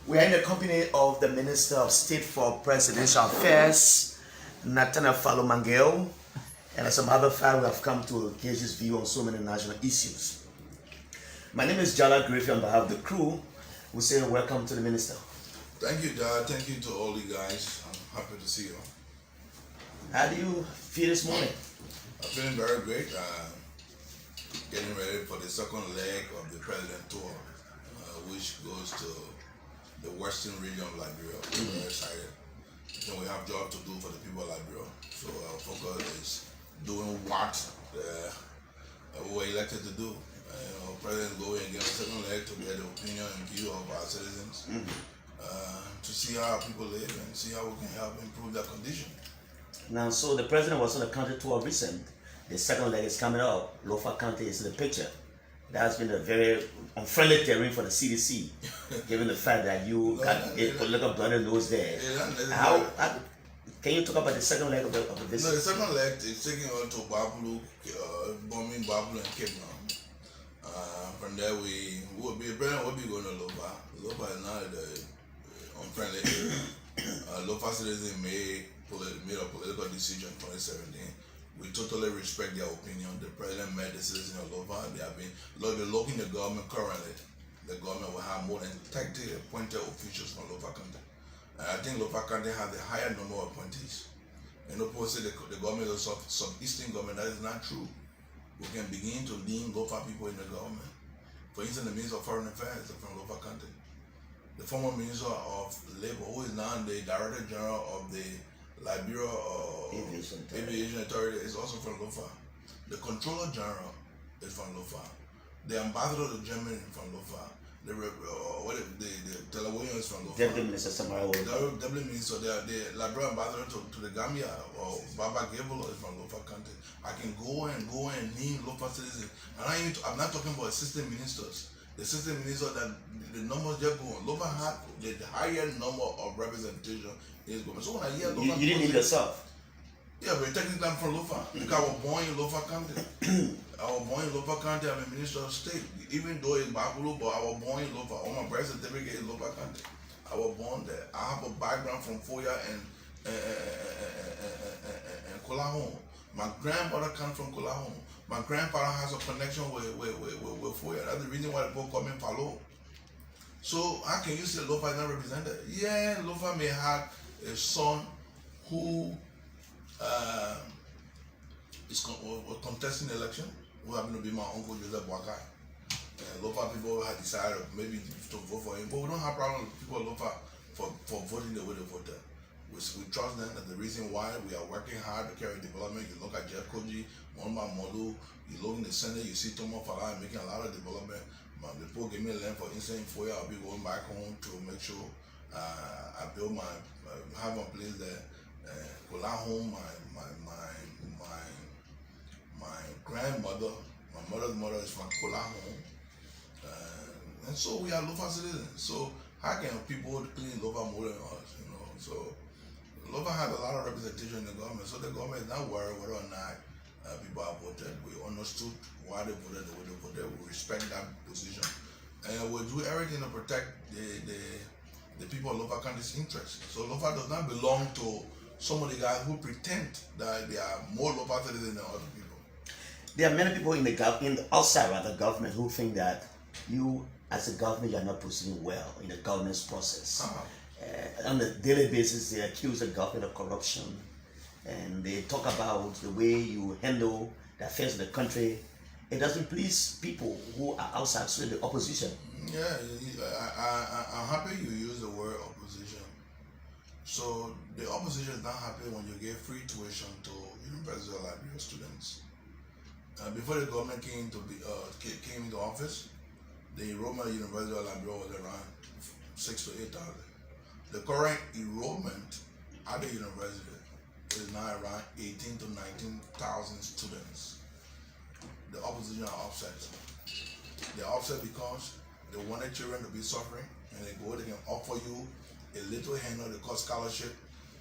We are in the company of the Minister of State for Presidential Affairs, Nathaniel McGill, and some other fellow who have come to gauge his view on so many national issues. My name is Jala Griffey on behalf of the crew. We say welcome to the Minister. Thank you, Jala. Thank you to all you guys. I'm happy to see you. How do you feel this morning? I'm feeling very great. Getting ready for the second leg of the President Tour, which goes to the western region of Liberia. I'm very excited. Then we have job to do for the people of Liberia. So our focus is doing what we were elected to do. President go and get a second leg to get the opinion and view of our citizens, to see how people live and see how we can help improve their condition. Now, so the President was on the country tour recent. The second leg is coming up. Lofa County is in the picture. That has been a very unfriendly terrain for the CDC, given the fact that you got a political blood and nose there. How can you talk about the second leg of the visit? No, the second leg is taking on to Babulu, bombing Babulu and Cape Town. From there, we will be going to Lofa. Lofa is not the unfriendly area. Lofa citizens made a political decision in 2017. We totally respect their opinion. The president met the citizens of Lofa. They have been looking at the government currently. The government will have more than 30 appointed officials from Lofa County. And I think Lofa County has the higher number of appointees. And opposite the government of Southeastern government, that is not true. We can begin to lean Lofa people in the government. For instance, the Minister of Foreign Affairs is from Lofa County. The former Minister of Labor, who is now the Director General of the Liberia Aviation Authority, is also from Lofa. The Controller General is from Lofa. The Ambassador to Germany is from Lofa. The Telewian is from Lofa. Deputy Minister Samara. The Deputy Minister, the Liberia Ambassador to the Gambia, or Baba Gable, is from Lofa County. I can go and name Lofa citizens. And I'm not talking about assistant ministers. The assistant minister, that the numbers just go on. Lofa had the higher number of representation in his government. So when I hear Lofa, you didn't name yourself. Yeah, but technically I'm from Lofa. Because I was born in Lofa County. I was born in Lofa County. I'm a minister of state. Even though it's Bakulu, but I was born in Lofa. All my birth certificate is Lofa County. I was born there. I have a background from Foya and Kolahome. My grandmother comes from Kolahome. My grandfather has a connection with Foya. That's the reason why people call me Palo. So how can you say Lofa is not represented? Yeah, Lofa may have a son who was contesting the election, who happened to be my uncle Joseph Wakai. Lofa people had decided maybe to vote for him, but we don't have problem with people Lofa for voting the way they voted. We trust them. That's the reason why we are working hard to carry development. You look at Jeff Koji, Monma Molu, you look in the Senate, you see Thomas Fala making a lot of development. The people give me land, for instance, for I'll be going back home to make sure I build have a place there. Kola home, my grandmother, my mother's mother is from Kola home. And so we are Lofa citizens. So how can people clean Lofa more than us, you know? So Lofa has a lot of representation in the government, so the government is not worried whether or not people have voted. We understood why they voted the way they voted. We respect that position. And we do everything to protect the people of Lofa County's interests. So Lofa does not belong to some of the guys who pretend that they are more Lofa citizens than other people. There are many people in the outside of the government who think that you, as a government, you are not proceeding well in the governance process. On a daily basis, they accuse the government of corruption, and they talk about the way you handle the affairs of the country. It doesn't please people who are outside, so the opposition. Yeah, I'm happy you use the word opposition. So the opposition is not happy when you give free tuition to University of Liberia students. Before the government came into office, the enrollment at University of Liberia was around 6,000 to 8,000. The current enrollment at the university is now around 18,000 to 19,000 students. The opposition are upset. They're upset because they wanted children to be suffering, and they can offer you a little handout, they call scholarship,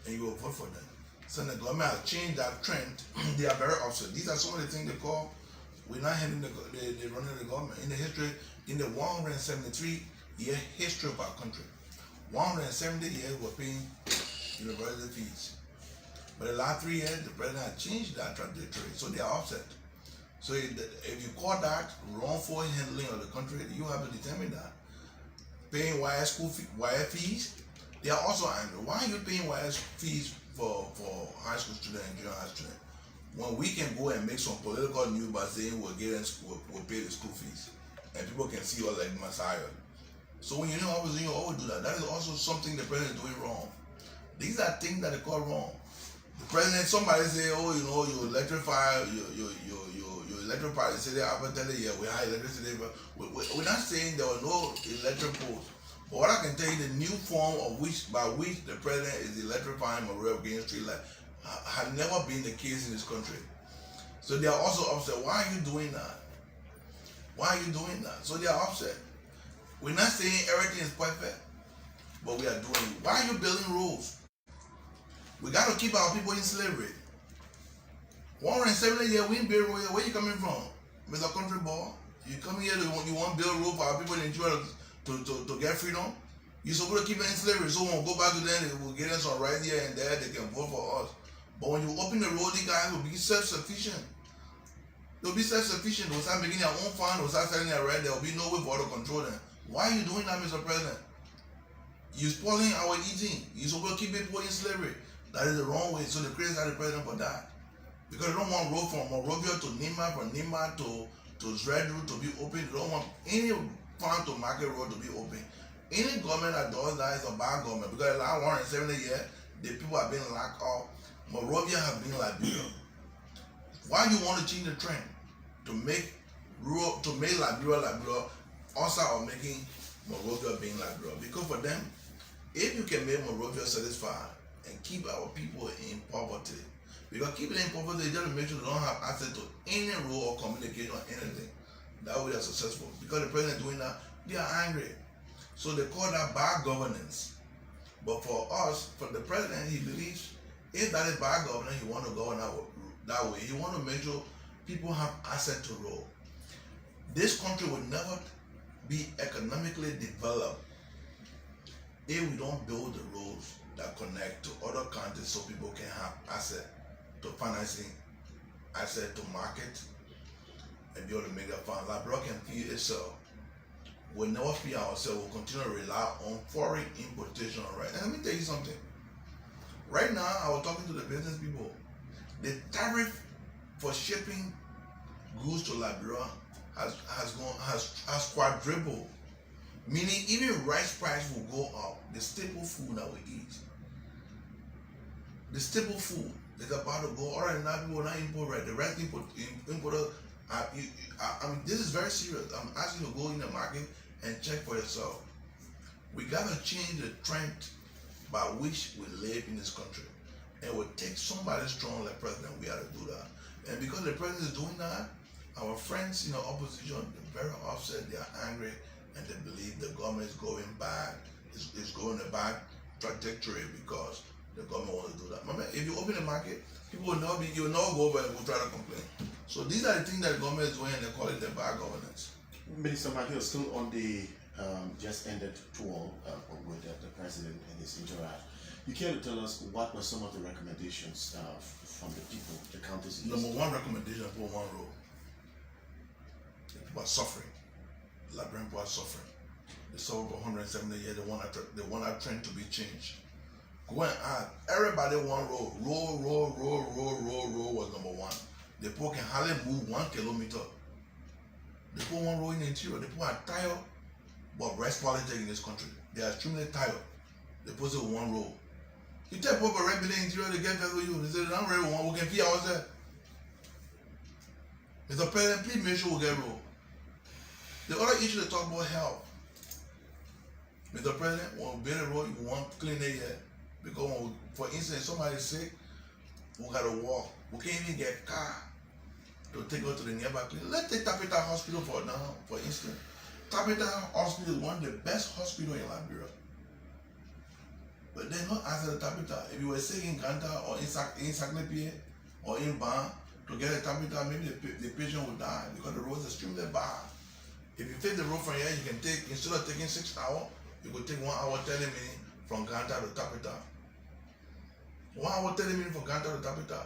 and you will vote for them. So the government has changed that trend. They are very upset. These are some of the things they call, we're not handling the running of the government. In the 173-year history of our country, 170 years we're paying university fees. But the last 3 years, the president has changed that trajectory, so they are offset. So if you call that wrongful handling of the country, you have to determine that. Paying wire school wire fees, they are also angry. Why are you paying wire fees for high school students and junior high students when we can go and make some political news by saying we'll pay the school fees and people can see us like Messiah? So when you know opposition, you always do that. That is also something the president is doing wrong. These are things that they call wrong. The president, somebody say, oh, you know, you electrify, you electrify the city after 30 years, we high electricity. We're not saying there were no electric poles. But what I can tell you, the new form by which the president is electrifying Monroe Green Street light had never been the case in this country. So they are also upset. Why are you doing that? Why are you doing that? So they are upset. We're not saying everything is perfect, but we are doing it. Why are you building roads? We got to keep our people in slavery. 170 years, we build road here. Where you coming from? Mr. Country Boy? You come here, you want to build road for our people in Nigeria to get freedom? You're supposed to keep them in slavery. So when we go back to them, they will get them some right here and there, they can vote for us. But when you open the road, these guys will be self-sufficient. They'll be self-sufficient. They'll start making their own fund. They'll start selling their right. There will be no way for us to control them. Why are you doing that, Mr. President? You're spoiling our eating. You're supposed to keep people in slavery. That is the wrong way. So they criticize the president for that. Because they don't want road from Monrovia to Nima, from Nima to Zredru to be open. They don't want any farm to market road to be open. Any government that does that is a bad government. Because the last 170 years, the people have been locked off. Monrovia has been Liberia. Why you want to change the trend to make Liberia also of making Monrovia being Liberia? Because for them, if you can make Monrovia satisfied and keep our people in poverty, because keeping them in poverty is just to make sure they don't have access to any role or communication or anything. That way they are successful. Because the president is doing that, they are angry. So they call that bad governance. But for us, for the president, he believes if that is bad governance, he wants to govern that way. He wants to make sure people have access to role. This country will never be economically developed if we don't build the roads that connect to other countries so people can have access to financing, access to market, and be able to make that fund. Liberia can feed itself. We'll never feed ourselves. We'll continue to rely on foreign importation, right? And let me tell you something. Right now, I was talking to the business people. The tariff for shipping goods to Liberia has quadrupled. Meaning even rice price will go up. The staple food that we eat. The staple food is about to go. All right, now people will not import right. The rest importer. I mean, this is very serious. I'm asking you to go in the market and check for yourself. We gotta change the trend by which we live in this country. And it will take somebody strong like President. We have to do that. And because the president is doing that, our friends in the opposition, they're very upset, they are angry, and they believe the government is going bad, is going a bad trajectory because the government wants to do that. Remember, if you open the market, people will not go over and will try to complain. So these are the things that the government is doing, and they call it the bad governance. Minister McGill, still on the just ended tour with the president and his interact. You care to tell us what were some of the recommendations from the people, the counties? Number one recommendation for one road. The people are suffering. Liberian people are suffering. They suffer for 170 years. They want that trend to be changed. Go and add. Everybody want road. Road was number one. The people can hardly move 1 kilometer. The people want road in the interior. The people are tired of rice politics in this country. They are extremely tired. The people say one road. You tell people about red building interior, they get that with you. They say, I'm ready one, we can feed ourselves. Mr. President, please make sure we get road. The other issue they talk about health. Mr. President, when we build a road, we want clean air here. Because for instance, somebody is sick, we gotta walk. We can't even get a car to take her to the nearby clinic. Let's take Tapita Hospital for instance. Tapita Hospital is one of the best hospitals in Liberia. But they're not answering the Tapita. If you were sick in Ganta or in Saclepie or in Ban, to get a Tapita, maybe the patient will die because the road is extremely bad. If you take the road from here, you can take, instead of taking 6 hours, it could take 1 hour 30 minutes from Ganta to Tapita. 1 hour 30 minutes from Ganta to Tapita.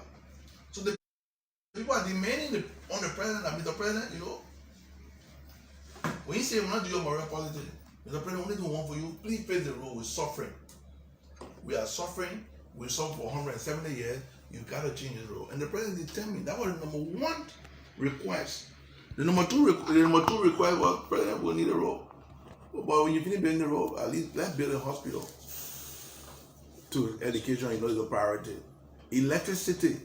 So the people are demanding on the president that Mr. President, you know, when you say we're not doing your moral politics, Mr. President, we only do one for you. Please pay the road. We're suffering. We are suffering. We suffer for 170 years. You gotta change the road. And the president determined that was the number one request. The number two request was president will need a road. But when you finish building the road, at least let's build a hospital. To education, you know, is a priority. Electricity.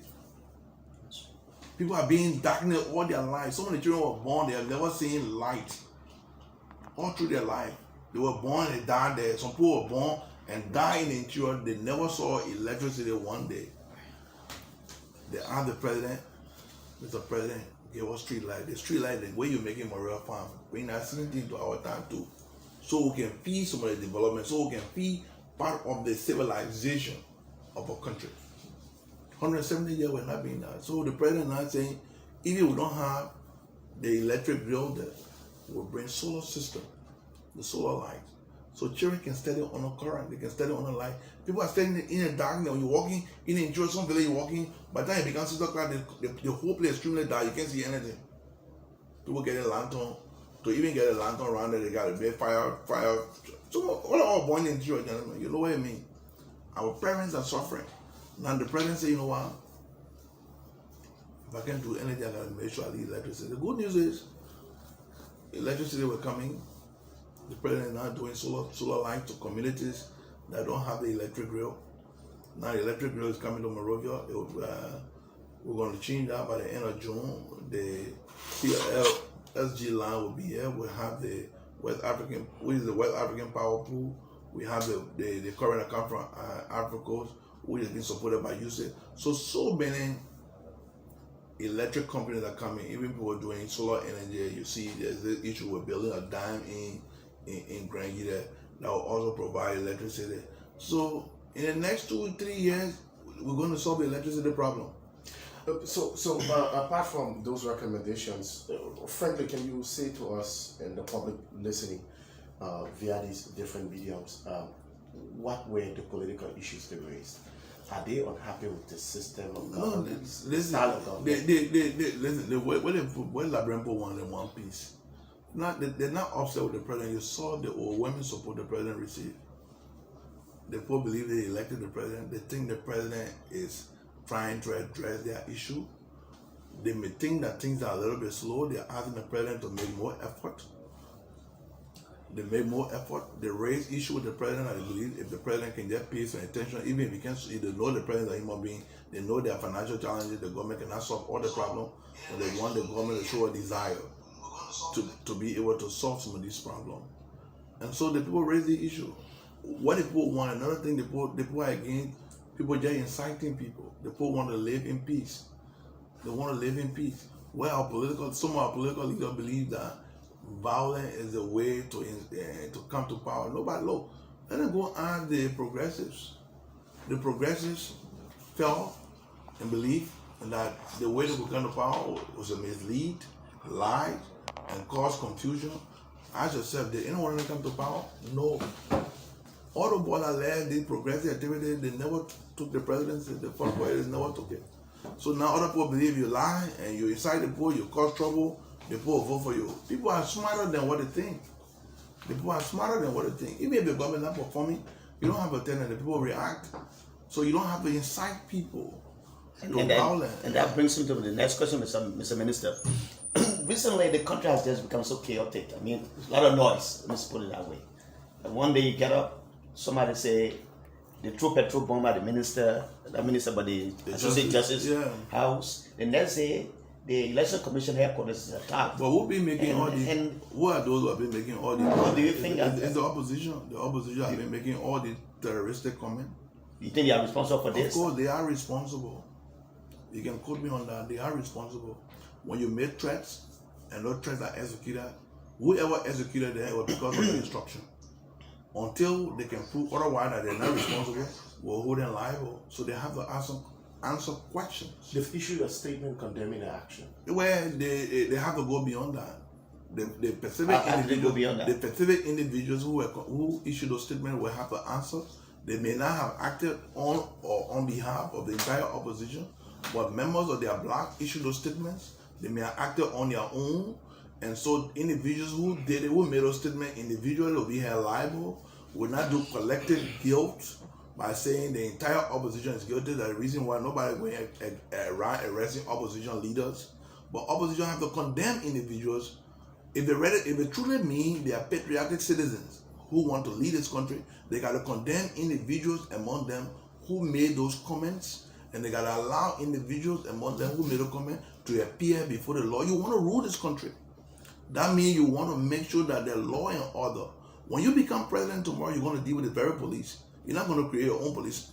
People are being darkened all their lives. So many children were born, they have never seen light. All through their life. They were born and died there. Some people were born and died in children. They never saw electricity one day. They asked the president, Mr. President, give us street light. The street light, the way you're making Maria Farm, bring that same thing to our time too. So we can feed some of the development, so we can feed part of the civilization of our country. 170 years we're not being that. So the president now saying, even we don't have the electric bill, that we'll bring solar system, the solar light. So children can study on a current, they can study on a light. People are studying in the darkness. When you're walking in some village, you're walking, by the time it becomes 6 o'clock, the whole place is extremely dark, you can't see anything. People get a lantern, to even get a lantern around there, they got a big fire. So all born in church, gentlemen, you know what I mean? Our parents are suffering. Now the president say, you know what? If I can't do anything, I gotta make sure I need electricity. The good news is, electricity were coming. The president is now doing solar light to communities that don't have the electric grill. Now the electric grill is coming to Monrovia. We're going to change that by the end of June. The SG line will be here. We'll have the West African power pool. We have the current account from Africa, which is being supported by USAID. So many electric companies are coming. Even people doing solar energy. You see, there's the issue with building a dam in Grand Gita that will also provide electricity. So in the next 2 or 3 years, we're going to solve the electricity problem. So apart from those recommendations, frankly, can you say to us and the public listening via these different mediums, what were the political issues they raised? Are they unhappy with the system of government? Listen, when Labrampo wanted one piece, they're not upset with the president. You saw the overwhelming support the president received. The people believe they elected the president. They think the president is trying to address their issue. They may think that things are a little bit slow. They're asking the president to make more effort. They make more effort. They raise issue with the president. I believe if the president can get peace and attention, even if they know the president is a human being, they know their financial challenges, the government cannot solve all the problems, but they want the government to show a desire to be able to solve some of these problems. And so the people raise the issue. What the people want, another thing the people are against, people just inciting people. The people want to live in peace. They want to live in peace. Some of our political leaders believe that violence is the way to come to power. Nobody look. Let them go ask the progressives. The progressives felt and believed that the way to come to power was to mislead, lie, and cause confusion. Ask yourself, did anyone want to come to power? No. All the boys that led the progressive activity, they never took the presidency. The first boys never took it. So now other people believe you lie and you incite the poor, you cause trouble, the poor will vote for you. People are smarter than what they think. The people are smarter than what they think. Even if the government is not performing, you don't have a tendency, the people react. So you don't have to incite people to violence. And that brings me to the next question, Mr. Minister. Recently, the country has just become so chaotic. I mean, a lot of noise. Let's put it that way. And one day you get up, somebody say they threw petrol bomb at the minister by the Associate Justice House. The next day, the Election Commission headquarters is attacked. But who been making all these? Who are those who have been making all these? What do you think? It's the opposition. The opposition have been making all these terroristic comments. You think they are responsible for this? Of course, they are responsible. You can quote me on that. They are responsible. When you make threats and those threats are executed, whoever executed them was because of the instruction. Until they can prove otherwise that they're not responsible, we'll hold them liable. So they have to answer questions. They've issued a statement condemning the action. Well, they have to go beyond that. The specific How did they go beyond that? the specific individuals who issued those statements will have to answer. They may not have acted on or on behalf of the entire opposition, but members of their bloc issued those statements. They may have acted on their own, and so individuals who did it, who made those statements individually, will be held liable. Will not do collective guilt by saying the entire opposition is guilty. That's the reason why nobody going around arresting opposition leaders. But opposition have to condemn individuals if they truly mean they are patriotic citizens who want to lead this country. They got to condemn individuals among them who made those comments, and they got to allow individuals among them who made a comment to appear before the law. You want to rule this country. That means you want to make sure that there's law and order. When you become president tomorrow, you're going to deal with the very police. You're not going to create your own police.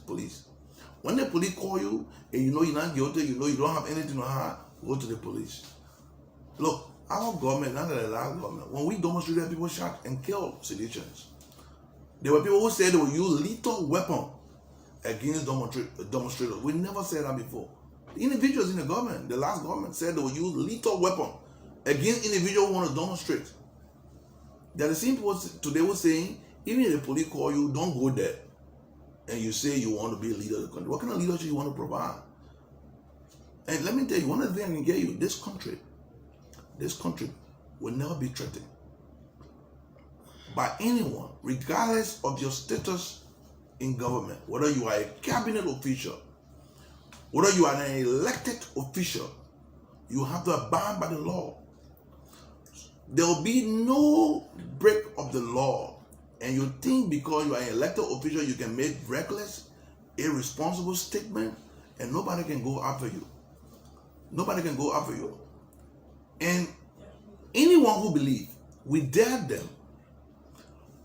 When the police call you and you know you're not guilty, you know you don't have anything to hide, go to the police. Look, our government, not the last government, when we demonstrated, people shot and killed citizens. There were people who said they would use lethal weapon against demonstrators. We never said that before. The individuals in the government, the last government, said they would use lethal weapon against individuals who want to demonstrate. There are the same people today were saying, even if the police call you, don't go there. And you say you want to be a leader of the country. What kind of leadership you want to provide? And let me tell you, one of the things I can get you, this country will never be threatened by anyone, regardless of your status in government, whether you are a cabinet official, whether you are an elected official, you have to abide by the law. There will be no break of the law. And you think because you are an elected official, you can make reckless, irresponsible statement, and nobody can go after you. Nobody can go after you. And anyone who believes, we dare them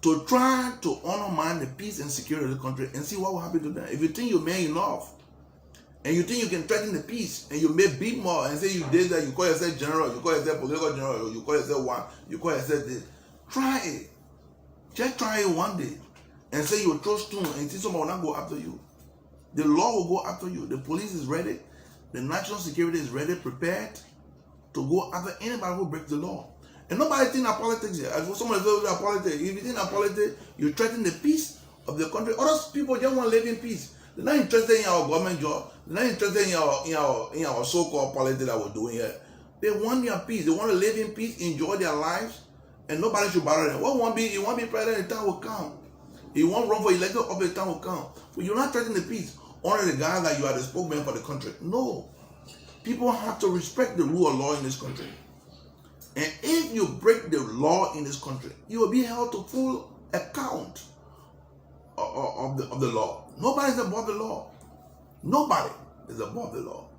to try to undermine the peace and security of the country and see what will happen to them. If you think you're man enough, and you think you can threaten the peace, and you may beat more and say you did that, you call yourself general, you call yourself political general, you call yourself one, you call yourself this, try it. Just try it one day and say you throw stone and see someone will not go after you. The law will go after you. The police is ready. The national security is ready, prepared to go after anybody who breaks the law. And nobody think that politics here. As someone says that politics, if you think that politics, you threaten the peace of the country. Other people just want to live in peace. They're not interested in our government job. They're not interested in our so-called politics that we're doing here. They want their peace. They want to live in peace, enjoy their lives. And nobody should bother them. What won't be? You won't be president, the time will come. You won't run for elected office, the time will come. But you're not threatening the peace. Only the guy that you are the spokesman for the country. No. People have to respect the rule of law in this country. And if you break the law in this country, you will be held to full account of the law. Nobody is above the law. Nobody is above the law.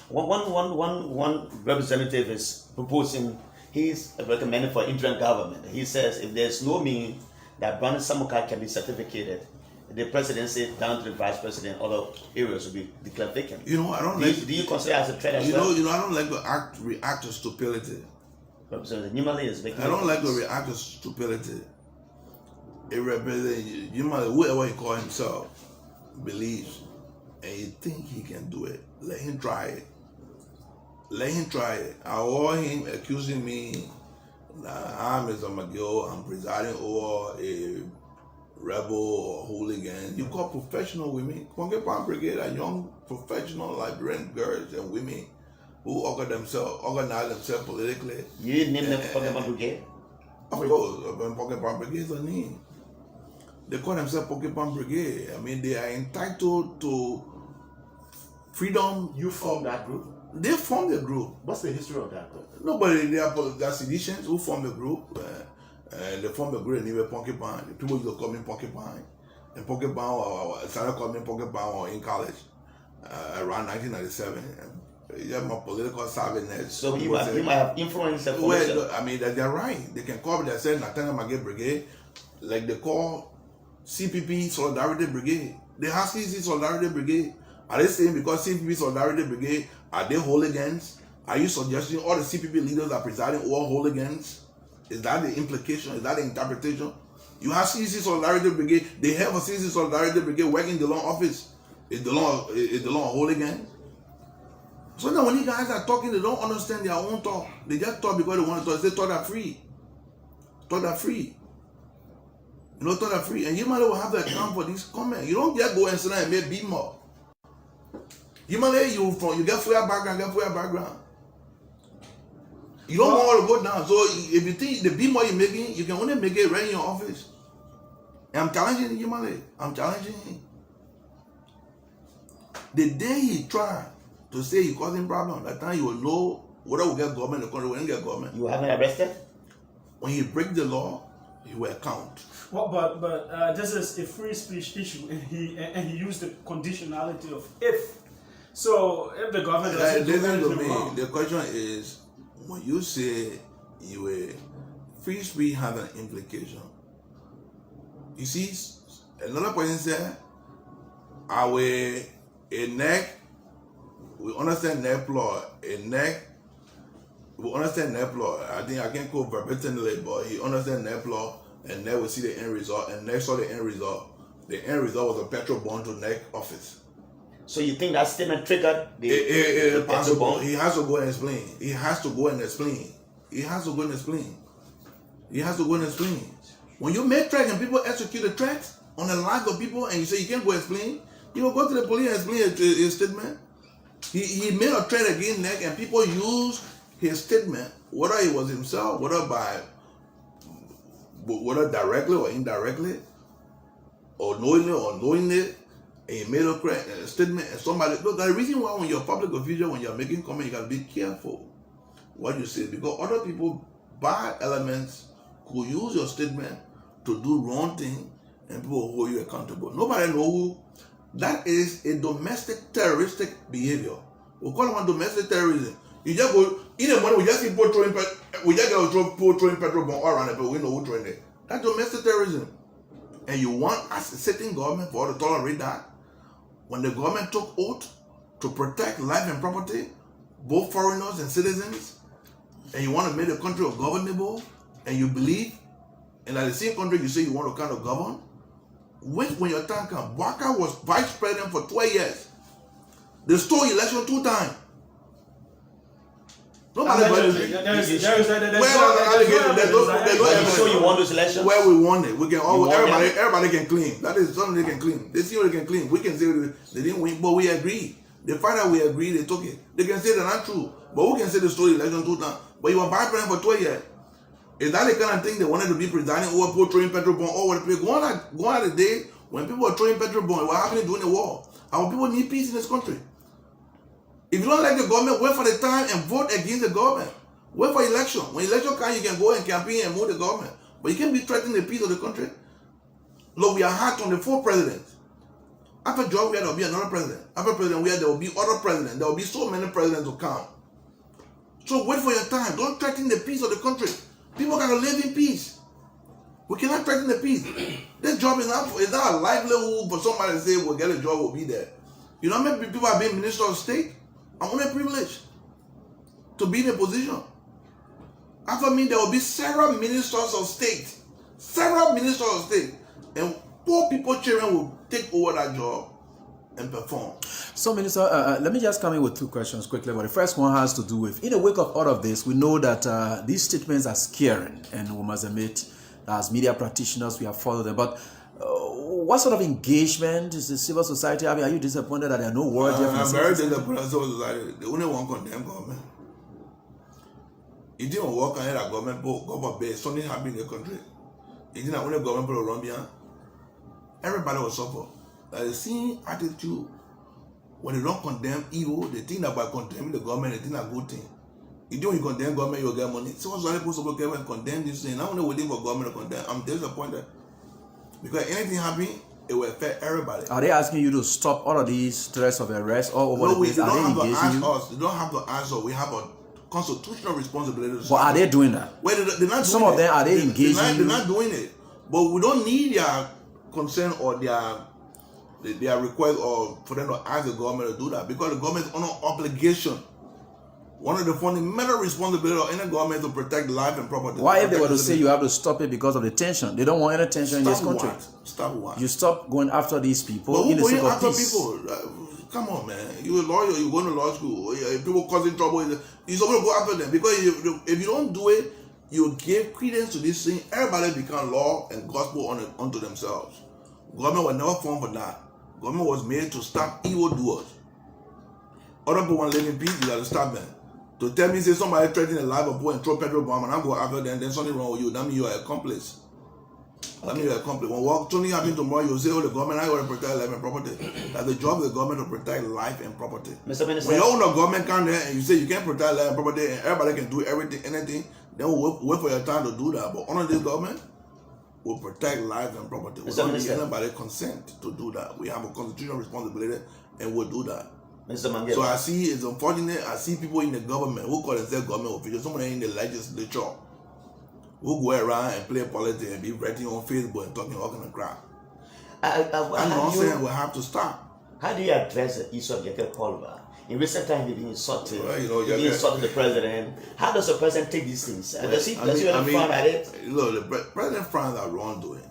One representative is proposing. He's recommended for interim government. He says if there's no means that Brandon Samukai can be certificated, the presidency down to the vice president, other areas will be declared vacant. You know, I don't do you consider as a threat as well? You know, I don't like to react to stupidity. Representative Nimali is vacant. I don't like to react to stupidity. A representative, whoever he call himself, believes, and you think he can do it, let him try it. Let him try it. I want him accusing me that I'm Mr. McGill, I'm presiding over a rebel or hooligan. You call professional women. Ponke Palm Brigade are young professional Liberian girls and women who organize themselves politically. You name them Ponke Palm Brigade? Of course, Ponke Palm Brigade is a name. They call themselves Ponke Palm Brigade. I mean, they are entitled to freedom. You formed that group? They formed a group. What's the history of that group? Nobody, they are seditions who formed a group. They formed a group and they were Porcupine. People used to call me Porcupine. And Porcupine, started calling me Porcupine in college around 1997. You have my political savviness. So you might have influenced the formation. Well, I mean, they're right. They can call me, they say Nathaniel McGill Brigade, like they call CPP Solidarity Brigade. They have CC Solidarity Brigade. Are they saying because CPP Solidarity Brigade, are they hooligans? Are you suggesting all the CPP leaders are presiding over hooligans? Is that the implication? Is that the interpretation? You have CC Solidarity Brigade. They have a CC Solidarity Brigade working in the law office. Is the law a hooligan? So now when you guys are talking, they don't understand their own talk. They just talk because they want to talk. They thought are free. talk that free. You know, talk that free. And you might will have to account for these comments. You don't just go and sit down and make beat more. You might you get full background. You don't want to go down. So if you think the beat more you're making, you can only make it right in your office. And I'm challenging you, Male. I'm challenging him. The day he tried to say he causing problem, that time you will know whether we get government or we don't get government. You haven't arrested? When he break the law, he will account. Well, but this is a free speech issue, and he used the conditionality of if. So if the government doesn't do Listen to anything me. wrong, The question is, when you say you a free speech has an implication. You see, another person said, "I will a neck." We understand neck law. A neck. We understand neck law. I think I can't quote verbatimly, but he understand neck law, and neck will see the end result, and neck saw the end result. The end result was a petrol bond to neck office. So you think that statement triggered the It's petrol possible. bomb? He has to go and explain. He has to go and explain. He has to go and explain. He has to go and explain. When you make threats and people execute the threats on the lives of people, and you say you can't go explain, you will go to the police and explain his statement. He made a threat against Neck, and people use his statement, whether it was himself, whether directly or indirectly, or knowingly or unknowingly, and he made a statement, and somebody look. The reason why when you're a public official, when you're making comments, you gotta be careful what you say, because other people, bad elements, could use your statement to do wrong thing, and people will hold you accountable. Nobody know who. That is a domestic terroristic behavior. We call it domestic terrorism. You just go in the morning, we just see people throwing people throwing petrol bomb all around it, but we know who throwing it. That's domestic terrorism. And you want us, a sitting government, for us to tolerate that? When the government took oath to protect life and property, both foreigners and citizens, and you want to make the country governable, and you believe, and at the same country you say you want to kind of govern, wait when your time comes. Waka was vice president for 12 years. They stole election 2 times. Nobody So you won those elections? Where we won it. We can all everybody can claim. That is something they can claim. They see what they can claim. We can say they didn't win, but we agree. The fact that we agree, they took it. They can say they're not true. But we can say they stole election 2 times. But you were vice president for 12 years. Is that the kind of thing they wanted to be presiding over, people throwing petrol bomb all over the place? Go on the day when people were throwing petrol bomb, what happened during the war? Our people need peace in this country. If you don't like the government, wait for the time and vote against the government. Wait for election. When election comes, you can go and campaign and move the government. But you can't be threatening the peace of the country. Look, we are hard on the 4 presidents. After George, there will be another president. After president, there will be other presidents. There will be so many presidents to come. So wait for your time. Don't threaten the peace of the country. People gotta live in peace. We cannot threaten the peace. This job is not a livelihood for somebody to say we'll get a job, we'll be there. You know how many people have been minister of state? I'm only privileged to be in a position. After me, there will be several ministers of state. Several ministers of state. And poor people, children will take over that job and perform. So, Minister, let me just come in with 2 questions quickly. But the first one has to do with, in the wake of all of this, we know that these statements are scaring, and we must admit, as media practitioners, we have followed them. But what sort of engagement is the civil society having? Are you disappointed that there are no words? I'm very disappointed. Civil society, they only want to condemn government. It didn't work on that government, but government based something happened in the country. It didn't only government put around behind. Everybody will suffer. Like the same attitude. When they don't condemn evil, they think that by condemning the government, they think that's a good thing. You do when you condemn government, you'll get money. So what's the supposed to go and condemn this thing? I'm only waiting for government to condemn. I'm disappointed. Because anything happen, it will affect everybody. Are they asking you to stop all of these threats of arrest all over the place? They Are don't they have to ask engaging you? us. They don't have to ask us. We have a constitutional responsibility to But are they doing that? Well, they're not doing Some of them, are they engaging They're you? not doing it. But we don't need their consent or their request or for them to ask the government to do that, because the government is under obligation. One of the fundamental responsibilities of any government is to protect life and property. Why, if they were to say you have to stop it because of the tension? They don't want any tension in this country. Stop what? You stop going after these people But who in the going sake of after peace. people? Come on, man. You're a lawyer. You're going to law school. If people causing trouble, you're supposed to go after them, because if you don't do it, you give credence to this thing, everybody become law and gospel unto themselves. Government was never formed for that. Government was made to stop evildoers. Other people want to live in peace, you got to stop them. To tell me, say somebody threatening the life of people and throw petrol bomb and I go after them, then something wrong with you. That means you are an accomplice. That means you are an accomplice. When something happens tomorrow, you say, oh, the government, I got to protect life and property. That's the job of the government to protect life and property. Mr. Minister, When you own a government come there and you say you can't protect life and property and everybody can do everything, anything, then we'll wait for your time to do that. But under this government, will protect life and property. We don't need anybody consent to do that. We have a constitutional responsibility and we'll do that. Mr. McGill. So I see it's unfortunate. I see people in the government who call themselves government officials, somebody in the legislature who go around and play politics and be writing on Facebook and talking all kind of crap. That nonsense will have to stop. How do you address the issue of Yeke Kolba? In recent times, you've been insulted. Well, you know, you've been insulting the president. How does the president take these things? Does he frown at it? Look, the president frowns at wrongdoing,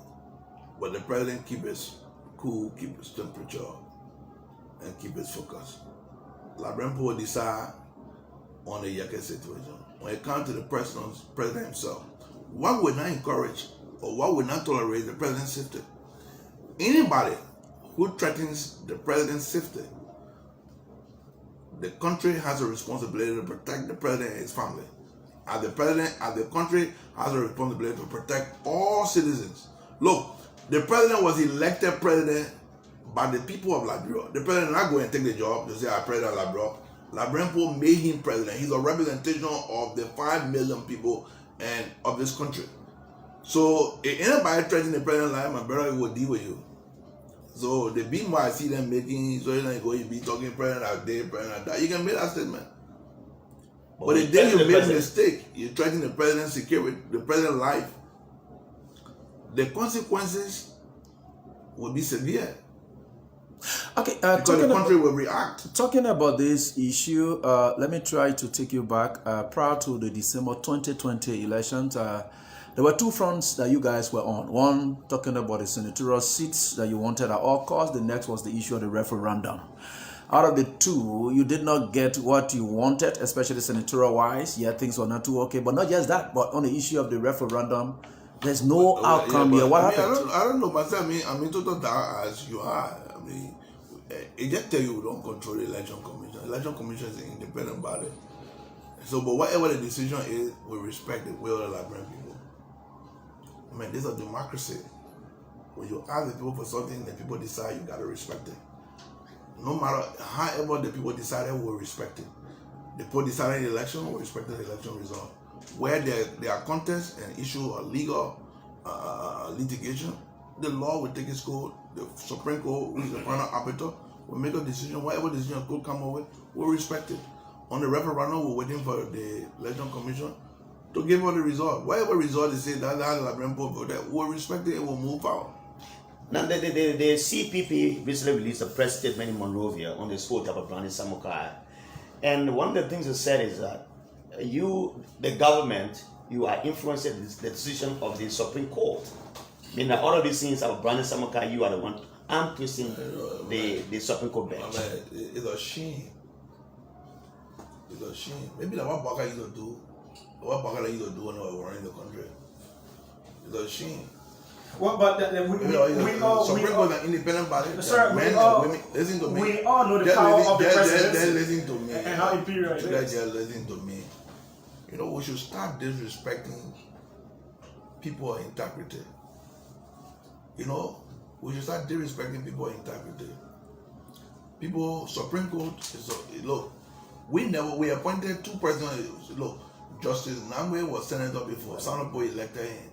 but the president keeps his cool, keep his temperature, and keep his focus. Labrampo decide on the Yeke situation. When it comes to the president himself, what would not encourage or what would not tolerate the president's safety? Anybody who threatens the president's safety, the country has a responsibility to protect the president and his family. As the country has a responsibility to protect all citizens. Look, the president was elected president by the people of Liberia. The president not going to take the job to say I'm president of Liberia. Labrampo made him president. He's a representation of the 5 million people and of this country. So if anybody threatening the president like my brother, will deal with you. So the beat I see them making, so you're not going to be talking president out there, president out there. You can make that statement. But the day you make a mistake, you threaten the president's security, the president's life, the consequences will be severe. Okay, because the country will react. Talking about this issue, let me try to take you back. Prior to the December 2020 elections, there were two fronts that you guys were on. One, talking about the senatorial seats that you wanted at all costs. The next was the issue of the referendum. Out of the two, you did not get what you wanted, especially senatorial-wise. Yeah, things were not too okay. But not just that, but on the issue of the referendum, there's no outcome here. What happened? I don't know, but I mean, total that as you are. I mean, it just tell you we don't control the election commission. Election commission is an independent body. So, but whatever the decision is, we respect it. We all the Liberian people. I mean, this is a democracy. When you ask the people for something, the people decide, you gotta respect it. No matter however the people decided, we'll respect it. The people decided the election, we'll respect the election result. Where there are contests and issue of legal litigation, the law will take its course. The Supreme Court, which is the final arbiter, will make a decision. Whatever decision could come up with, we'll respect it. On the referendum, we're waiting for the election commission to give us the result. Whatever result they say that's the Liberian people voted, we'll respect it and we'll move out. Now, the CPP recently released a press statement in Monrovia on the sport of Brandon Samukai. And one of the things they said is that you, the government, you are influencing the decision of the Supreme Court. I mean, all of these things about Brandon Samukai, you are the one twisting the Supreme Court bench. It's a shame. It's a shame. Maybe that's what Baka used to do. What Baka used to do when they were running the country. It's a shame. Well, but we all Supreme Court is an independent body. Sir, men and women, listen to me. We all know the power of the president. Just listen to me. And how imperial it is. Just listen to me. You know, we should stop disrespecting people's integrity. You know, we should start disrespecting people's integrity. People, Supreme Court look, we appointed two presidents. Look, Justice Namwe was senator before. Sanopo elected him.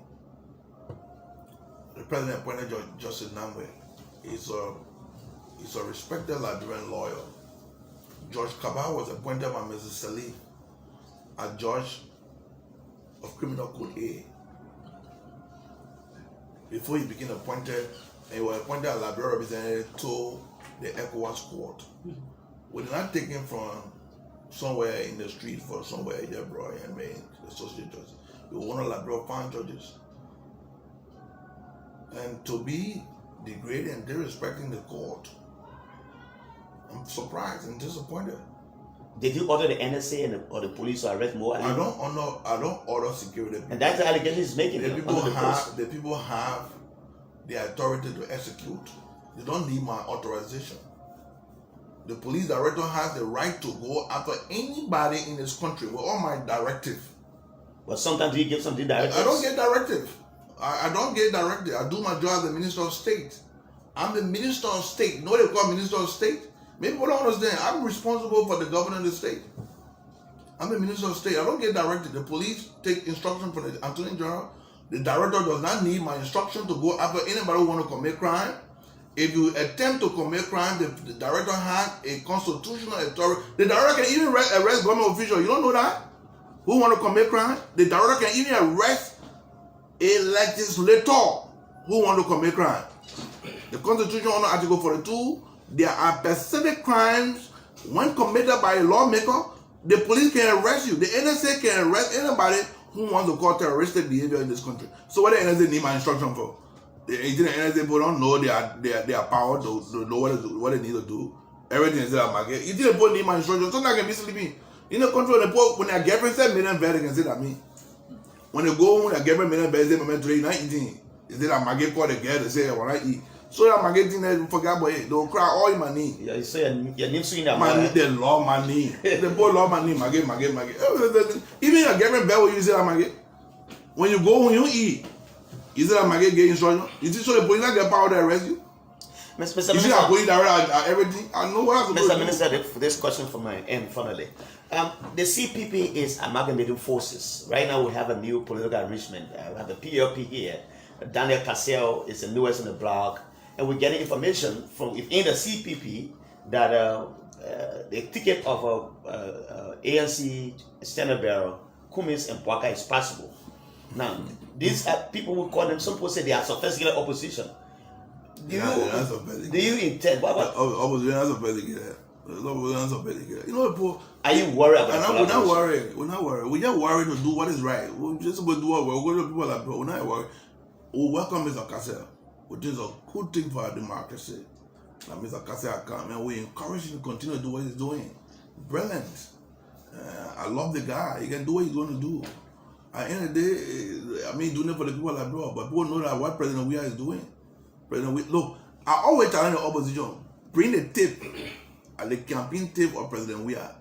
The president appointed Justice Namwe. He's a respected Liberian lawyer. George Kabah was appointed by Mrs. Salih as judge of Criminal Code A. Before he became appointed, he was appointed as Liberia representative to the ECOWAS court. We did not take him from somewhere in the street for somewhere in Liberia and made associate judge. We were one of Liberia fine judges. And to be degrading and disrespecting the court, I'm surprised and disappointed. Did you order the NSA or the police to arrest more? I don't order security. And that's the allegation he's making. The people have the authority to execute. They don't need my authorization. The police director has the right to go after anybody in this country with all my directive. But sometimes you give something directive. I don't get directive. I don't get directive. I do my job as the Minister of State. I'm the Minister of State. You know what they call Minister of State? Maybe people don't understand. I'm responsible for the governor of the state. I'm the Minister of State. I don't get directed. The police take instruction from the Attorney General. The director does not need my instruction to go after anybody who want to commit crime. If you attempt to commit crime, the director has a constitutional authority. The director can even arrest government officials. You don't know that? Who want to commit crime? The director can even arrest a legislator who want to commit crime. The Constitution under Article 42, there are specific crimes when committed by a lawmaker. The police can arrest you. The NSA can arrest anybody who wants to cause terroristic behavior in this country. So what the NSA need my instruction for? The NSA people don't know their power to know what they need to do. Everything is there. You think the people need my instruction? Sometimes I can be sleeping. In the country, the people, when their girlfriend said million better, they can say that me. When they go home, their girlfriend million better, they say, today not eating. They say that Maggie call the girl, they say, I want to eat. So that Maggie think they forget about it. They'll cry all in my knee. Yeah, you say your name in that man. They love my knee. They both love my knee. Maggie. Even your girlfriend better, you say that Maggie. When you go home, you eat. You say that Maggie get instruction. You see, so the police not get power to arrest you. You see that police direct everything. I know what I'm supposed to do. Minister, this question from my end, finally. The CPP is amalgamating forces. Right now, we have a new political arrangement. We have the PLP here. Daniel Cassell is the newest in the block. And we're getting information from within the CPP that the ticket of ANC Standard Bearer, Cummins and Bwaka is possible. Now, these are people who call them, some people say they are sophisticated opposition. Do you intend? Opposition is sophisticated. You know, people, are you worried about We're not worried. We're just worried to do what is right. We're just about to do what we're going to people like, we're not worried. We welcome Mr. Cassell, which is a good thing for our democracy. Now, Mr. Cassell come and we encourage him to continue to do what he's doing. Brilliant. I love the guy. He can do what he's going to do. At the end of the day, I mean, doing it for the people like bro, but people know that what President Weah is doing. Look, I always tell the opposition, bring the tape, the campaign tape of President Weah.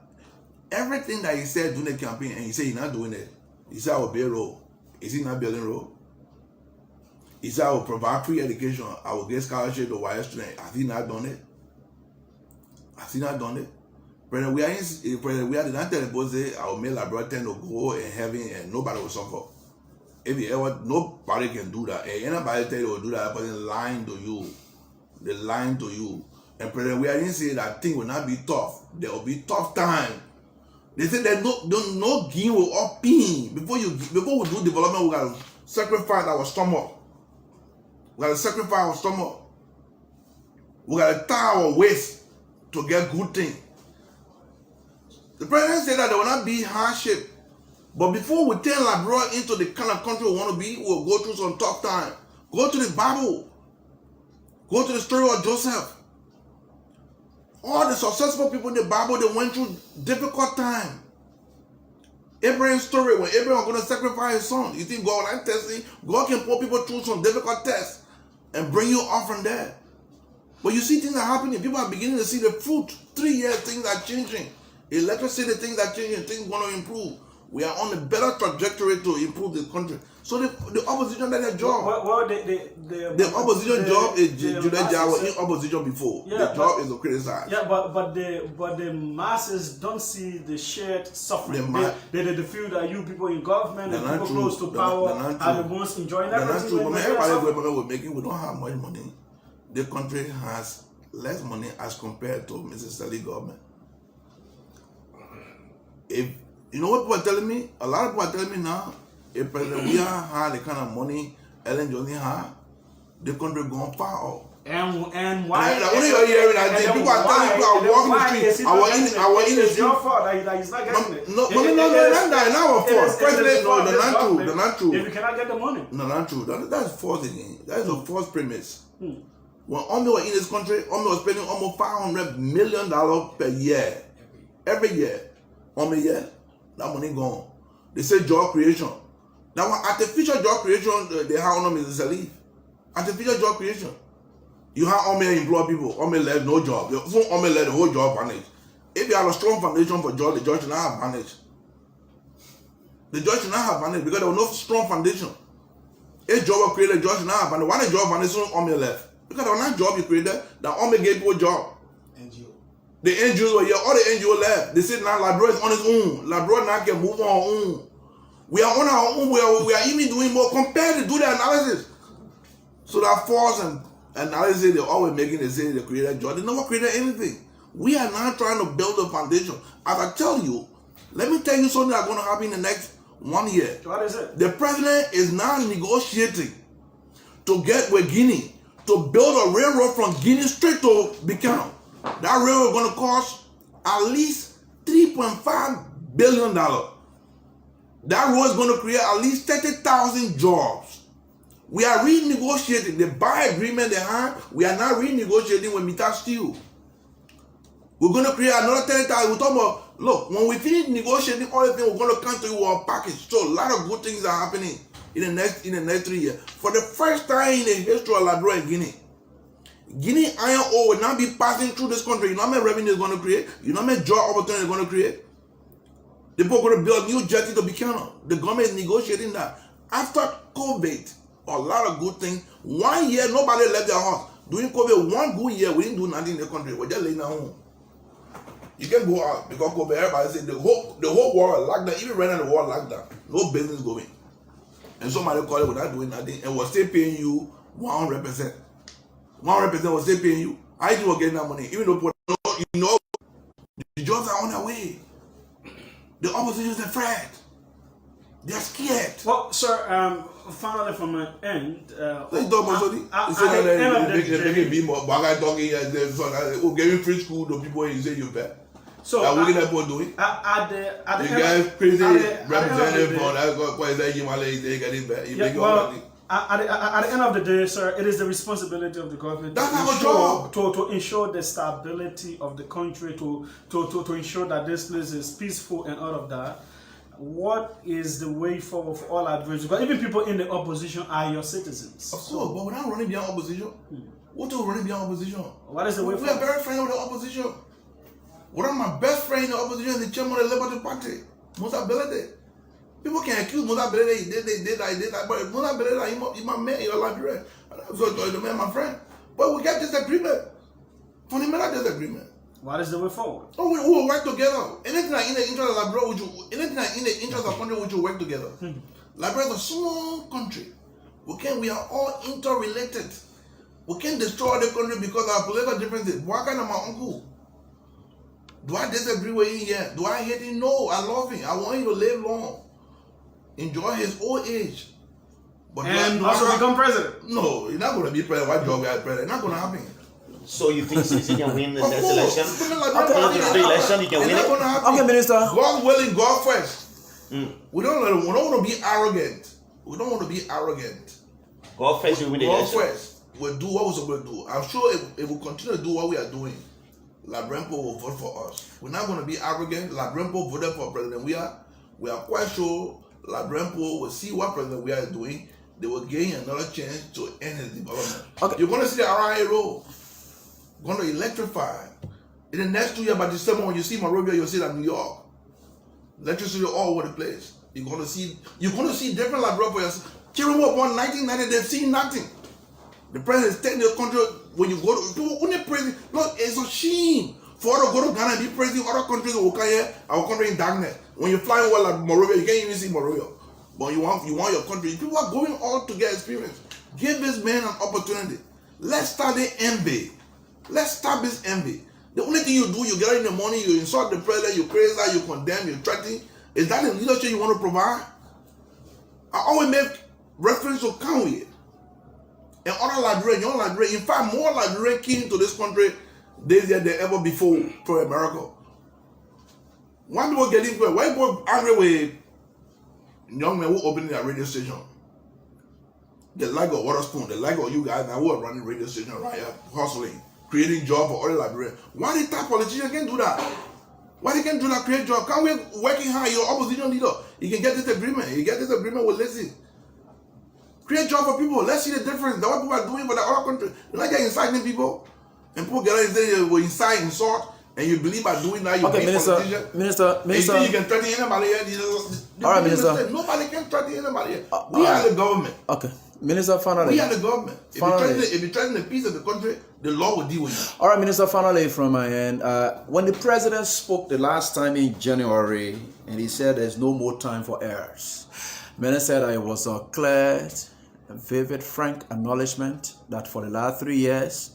Everything that he said during the campaign, and he said he's not doing it. He said I will build road. Is he not building road? He said I will provide free education. I will get scholarship to wire students. Has he not done it? Has he not done it? President Weah did not tell the boss say I will make Liberia to go in heaven and nobody will suffer. If you ever, nobody can do that. And anybody tell you to do that, person lying to you. They're lying to you. And President Weah didn't say that thing will not be tough. There will be tough time. They say that no gain will up in. Before we do development, we gotta sacrifice our stomach. We gotta sacrifice our stomach. We gotta tie our waist to get good things. The president said that there will not be hardship. But before we turn Liberia into the kind of country we want to be, we'll go through some tough time. Go to the Bible. Go to the story of Joseph. All the successful people in the Bible, they went through difficult time. Abraham's story, when Abraham was going to sacrifice his son, you think God will not test him? God can put people through some difficult tests and bring you off from there. But you see things are happening. People are beginning to see the fruit. 3 years, things are changing. Electricity, things are changing. Things want to improve. We are on a better trajectory to improve the country. So the opposition did their job. Well, the opposition job is Judah Jai was in opposition before. Yeah, the job is to criticize. Yeah, but the masses don't see the shared suffering. They feel that you people in government and people close to power are the ones enjoying that. That's true. But everybody we're making, we don't have much money. The country has less money as compared to Mississippi government. If you know what people are telling me? A lot of people are telling me now, if President Weah had the kind of money Ellen Johnson had, the country gone far off. And why? Only you're hearing that people are telling people are walking the street. I was in the street. It's your fault that he's not getting it. No, not our fault. President, no, they're not true. If you cannot get the money. No, not true. That's false again. That is a false premise. When Omi was in this country, Omi was spending almost $500 million per year. every year. One year, that money gone. They say job creation. Now, artificial job creation, they have on Mrs. Salif. Artificial job creation. You have all men employ people, all men left no job. So all men left the whole job vanish. If you have a strong foundation for job, the judge should not have vanish. The judge should not have vanish because there was no strong foundation. A job was created, the judge should not have vanish. Why the job vanish? So all men left. Because there was not job you created, that all men gave people a job. NGO. The NGOs were here, all the NGOs left. They said now Liberia is on its own. Liberia now can move on our own. We are on our own. We are even doing more compared to do the analysis. So that false and analysis they're always making, they say they created job. They never created anything. We are now trying to build a foundation. As I tell you, let me tell you something that's going to happen in the next 1 year. What is it? The president is now negotiating to get with Guinea to build a railroad from Guinea straight to Buchanan. That railroad is going to cost at least $3.5 billion. That road is going to create at least 30,000 jobs. We are renegotiating the buy agreement they have. We are now renegotiating with Mita Steel. We're going to create another 30,000. We're talking about, look, when we finish negotiating all the things, we're going to come to you with a package. So a lot of good things are happening in the next 3 years. For the first time in the history of Liberia and Guinea iron ore will now be passing through this country. You know how many revenue is going to create? You know how many job opportunities is going to create? The people are going to build a new jetty to Buchanan. The government is negotiating that. After COVID, a lot of good things. 1 year, nobody left their house. During COVID, 1 good year, we didn't do nothing in the country. We're just laying at home. You can go out because COVID, everybody said the whole world locked down. Even right now, the world locked down. No business going. And somebody called it without doing nothing and was still paying you 100%. 100% was still paying you. I think we're getting that money. Even though you know the jobs are on their way. The opposition is afraid. They're scared. Well, sir, finally from my end, At the end of the giving free school to people and you say you're bad. so What are you doing? at the You guys crazy representative at on that. Why is that you getting bad? You yeah, make well, all that. at the end of the day, sir, it is the responsibility of the government That's to our ensure, job. to ensure the stability of the country, to ensure that this place is peaceful and all of that. What is the way forward for all adversaries? Because even people in the opposition are your citizens. Of course, but we're not running beyond opposition. What are we running beyond opposition? What is the way We are forward? very friendly with the opposition. One of my best friends in the opposition is the chairman of the Liberty Party, Musa Belede. People can accuse Musa Belede, he did that, but Musa Belede, he's my man, he's a Liberian. So the man, my friend. But we get disagreement. Fundamental disagreement. What is the way forward? Oh, we will work together. Anything in the interest of Liberia, anything in the interest of country, we should work together. Liberia is a small country. We are all interrelated. We can't destroy the country because of our political differences. Why can't my uncle? Do I disagree with him here? Do I hate him? No, I love him. I want him to live long. Enjoy his old age. But And also become president. No, he's not going to be president. Why job as president? It's not going to happen. So you think since he can win the Of next course. election? The election, he can win It's not it? going to happen. Okay, Minister. God willing, God first. We don't want to be arrogant. We don't want to be arrogant. God first, you win the God election. first. We'll do what we're supposed to do. I'm sure if we continue to do what we are doing, Labrenpo will vote for us. We're not going to be arrogant. Labrenpo voted for President We are quite sure Labrenpo will see what President We are doing. They will gain another chance to end his development. Okay. You're going to see the RIA road. Going to electrify. In the next 2 years, by December, when you see Monrovia, you'll see that New York. Electricity all over the place. You're going to see different Liberia for yourself. Children were born 1990, they've seen nothing. The president is taking the country. When you go to people, when they praise, look, it's a shame for us to go to Ghana and be praising other countries that will come here, our country in darkness. When you fly over like Monrovia, you can't even see Monrovia. But you want your country. People are going all to get experience. Give this man an opportunity. Let's start the envy. Let's stop this envy. The only thing you do, you get up in the morning, you insult the president, you praise that, you condemn, you threaten. Is that the leadership you want to provide? I always make reference to Conway and other Liberians, young Liberians. In fact, more Liberians came to this country this year than ever before for America. Why people getting why people angry with young men who opening a radio station? They like a water spoon, they like all you guys now who are running radio station right here, hustling, creating jobs for other Liberians. Why the top politicians can't do that? Why they can't do that? Create job. Can we working hard? Your opposition leader, you can get this agreement. You get this agreement with Lizzie. Create job for people. Let's see the difference. That's what people are doing for the other country. You're not just inciting people, and people get and say they will incite, insult, and you believe by doing that you Okay, be politician. Minister. You think you can threaten anybody here? All right, Minister. Nobody can threaten anybody here. We are the government. Okay, Minister, finally. We are the government. If you threaten the peace of the country, the law will deal with you. All right, Minister, finally from my end, when the president spoke the last time in January, and he said there's no more time for errors, Minister said that it was a clear, vivid, frank acknowledgement that for the last 3 years,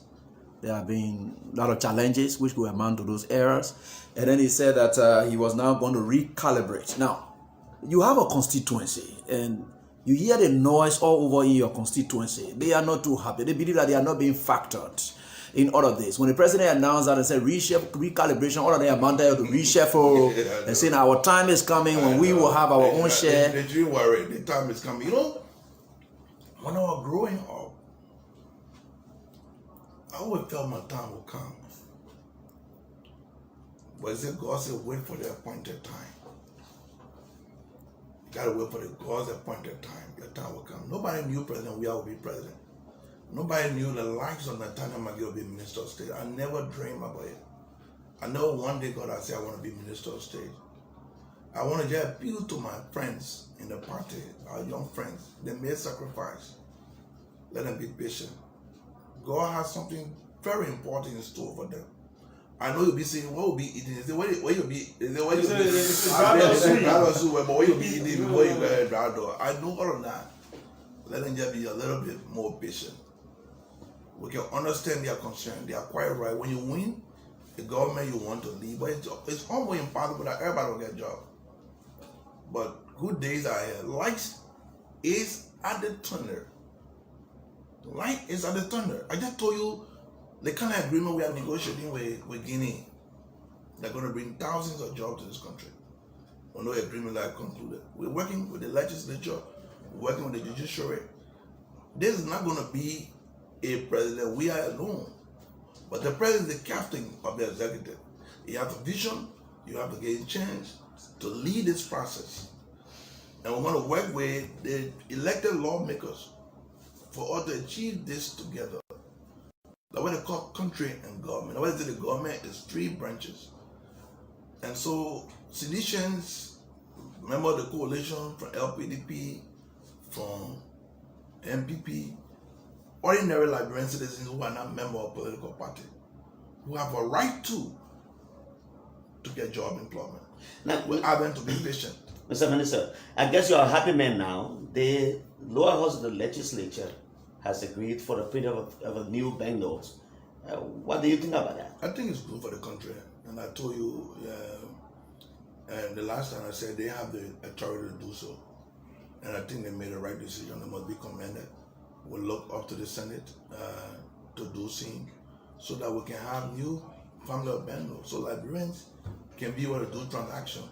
there have been a lot of challenges which will amount to those errors. And then he said that he was now going to recalibrate. Now, you have a constituency, and you hear the noise all over in your constituency. They are not too happy. They believe that they are not being factored in all of this. When the president announced that and said recalibration, all of them amounted to reshuffle and saying our time is coming when we will have our own share. They didn't worry. The time is coming. You know, when I was growing up, I always felt my time will come. But God said, wait for the appointed time. You gotta wait for the God's appointed time. Your time will come. Nobody knew President Weah would be president. Nobody knew the likes of Nathaniel McGill would be Minister of State. I never dreamed about it. I know one day God I said I want to be Minister of State. I want to just appeal to my friends in the party, our young friends. They made sacrifice. Let them be patient. God has something very important in store for them. I know you'll be saying, what will be eating? Is it where you'll be? Is it where you'll be? But where you'll be eating before you go to our door. I know all of that. Let them just be a little bit more patient. We can understand their concern. They are quite right. When you win, the government you want to leave, but it's almost impossible that everybody will get a job. But good days are here. Light is at the tunnel. Light is at the tunnel. I just told you the kind of agreement we are negotiating with Guinea. They're going to bring thousands of jobs to this country. On no agreement that I concluded. We're working with the legislature, we're working with the judiciary. This is not going to be a president we are alone. But the president is the captain of the executive. You have a vision, you have to get in change to lead this process. And we're going to work with the elected lawmakers for us to achieve this together. That's what they call country and government. What is it? The government is 3 branches. And so seditions, member of the coalition from LPDP, from MPP, ordinary Liberian citizens who are not members of political party, who have a right to get job employment. Now, we ask them to be patient. Mr. Minister, I guess you're a happy man now. The lower house of the legislature has agreed for the printing of a new bank notes. What do you think about that? I think it's good for the country. And I told you, and the last time I said they have the authority to do so. And I think they made the right decision. They must be commended. We'll look up to the Senate to do things so that we can have new family of bank notes. So Liberians can be able to do transactions.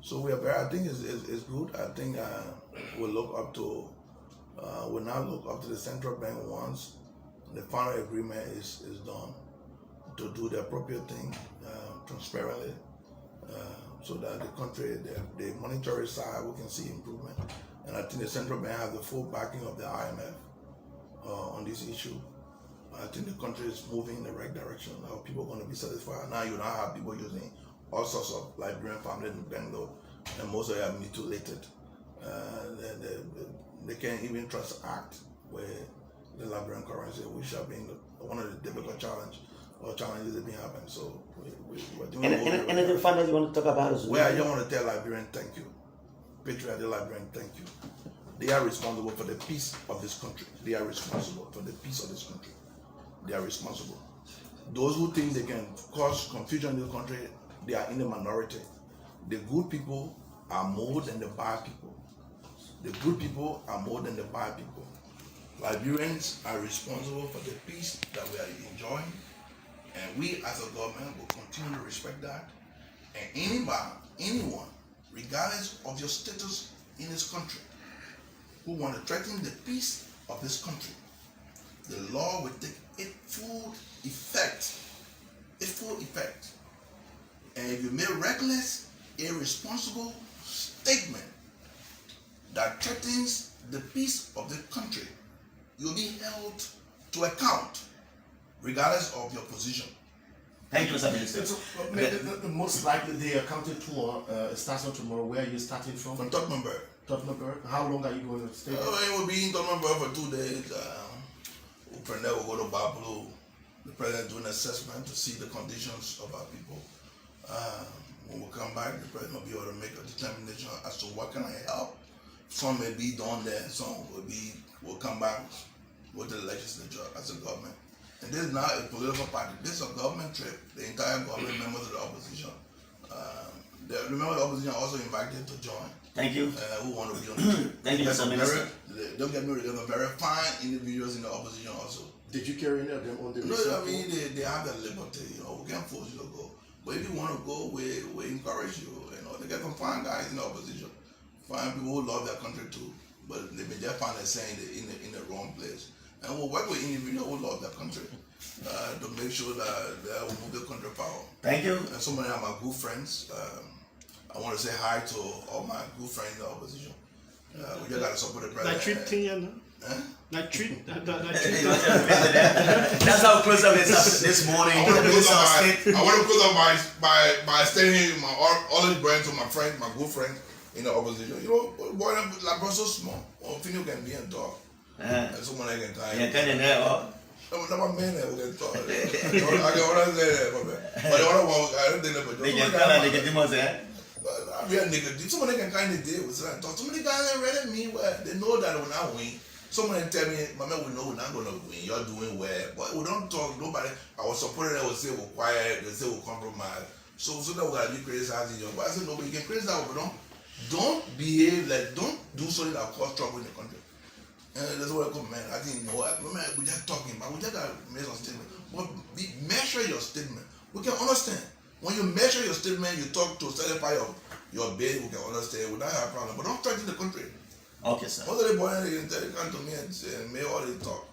So we are very, I think it's good. I think we'll look up to, we'll now look up to the central bank once the final agreement is done to do the appropriate thing transparently so that the country, the monetary side, we can see improvement. And I think the central bank has the full backing of the IMF on this issue. I think the country is moving in the right direction. Now people are going to be satisfied. Now you don't have people using all sorts of Liberian family in Bangalore, and most of them are mutilated. They can't even transact with the Liberian currency, which have been one of the difficult challenges that have been happening. So we're doing anything fun that you want to talk about as well? Well, I just want to tell Liberian thank you. Patriotic Liberian, thank you. They are responsible for the peace of this country. They are responsible for the peace of this country. They are responsible. Those who think they can cause confusion in the country, they are in the minority. The good people are more than the bad people. The good people are more than the bad people. Liberians are responsible for the peace that we are enjoying, and we as a government will continue to respect that. And anyone, regardless of your status in this country, who want to threaten the peace of this country, the law will take its full effect, And if you make reckless, irresponsible statement that threatens the peace of the country, you'll be held to account, regardless of your position. Thank you, Mr. Minister. So, most likely the accounting tour starts on tomorrow. Where are you starting from? From Tottenberg. Tottenberg. How long are you going to stay? It will be in Tottenberg for 2 days. From there, we'll go to Babylon. The president do an assessment to see the conditions of our people. When we come back, the president will be able to make a determination as to what can I help. Some may be done there, some will come back with the legislature as a government. And this is not a political party. This is a government trip. The entire government, members of the opposition. The members of the opposition are also invited to join. Thank you. Who want to be on the trip. Thank you, Mr. Minister. Don't get me wrong, there are very fine individuals in the opposition also. Did you carry any of them on the No, research? I mean, they have their liberty, we can't force you to go. But if you want to go, we encourage you, they get some fine guys in the opposition. Fine people who love their country too, but they may just find themselves in the wrong place. And we'll work with individuals who love their country to make sure that they will move the country forward. Thank you. And so many of my good friends, I want to say hi to all my good friends in the opposition. We just got to support the president. That treat thing, that treat. That's how close I was this morning. I want to close up by stating my all these brands to my friends, my good friends in the opposition. Boy, like so small. Opinion can be in talk. And someone I can kind. Yeah, kind of there. Never man that we can talk. I can what say that, but the other one I don't think that. They can kind of get him on there. I be a nigga. Somebody can kind of deal with that. Talk. So many guys ain't read at me where they know that when I win. Someone tell me, Mama, we know we're not gonna win. You're doing well, but we don't talk. Nobody. Our supporters will say we're quiet. They say we'll compromise. So that we gotta be criticizing you. But I said no, but you can criticize, but don't behave like don't do something that will cause trouble in the country. And that's what I come, man. I didn't know. Man, we just talking, but we just gotta make some statement. But measure your statement. We can understand. When you measure your statement, you talk to certify your bid. We can understand. We don't have a problem. But don't threaten the country. Okay, sir. Most of the boys they come to me and say, "May all they talk."